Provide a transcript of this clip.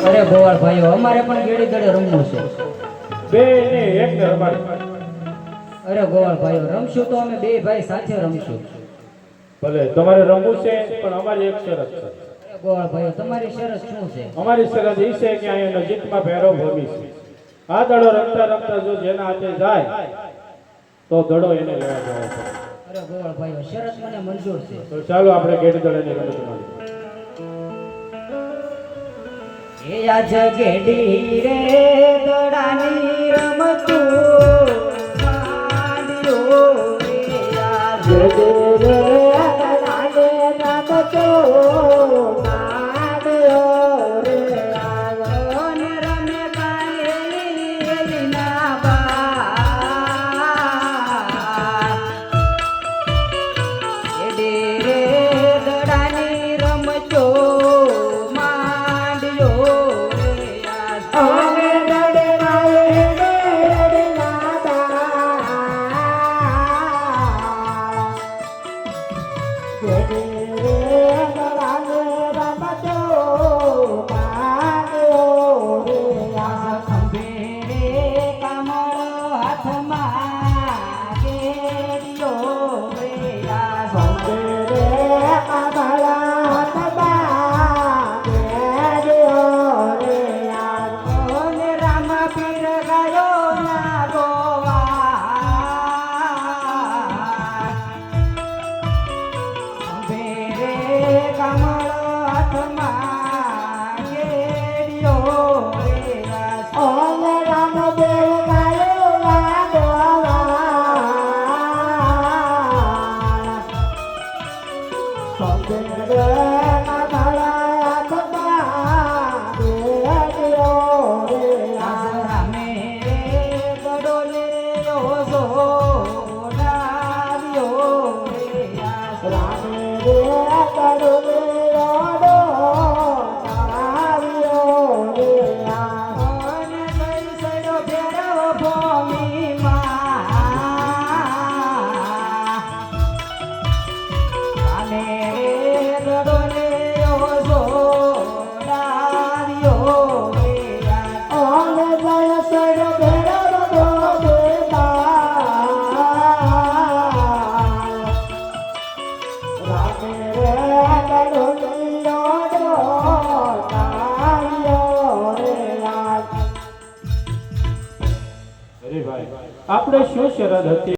અરે ગોવાળ ભાઈઓ, અમારે પણ ગેડી દડે રમવું છે. બે ને એક ને રમાડી. અરે ગોવાળ ભાઈઓ, રમશું તો અમે બે ભાઈ સાથે રમશું. ભલે તમારે રમવું છે, પણ અમારી એક શરત છે. અરે ગોવાળ ભાઈઓ, તમારી શરત શું છે? અમારી શરત એ છે કે અહીંયા નજીકમાં ભેરો ભમી છે. આ દડો રમતા રમતા જો જેના હાથે જાય તો દડો એને લેવા જવો છે. અરે ગોવાળ ભાઈઓ, શરત મને મંજૂર છે. તો ચાલો આપણે ગેડી દડાની રમત રમીએ. એ આજ ગેડી રે દડાની રમતું માંડ્યો રે આજ ગેડી રે દડાને રમતું માંડ્યો રે આજ ને રમે કાયેલી ના બા ગેડી રે દડાની રમતો આપણે શું શરત હતી?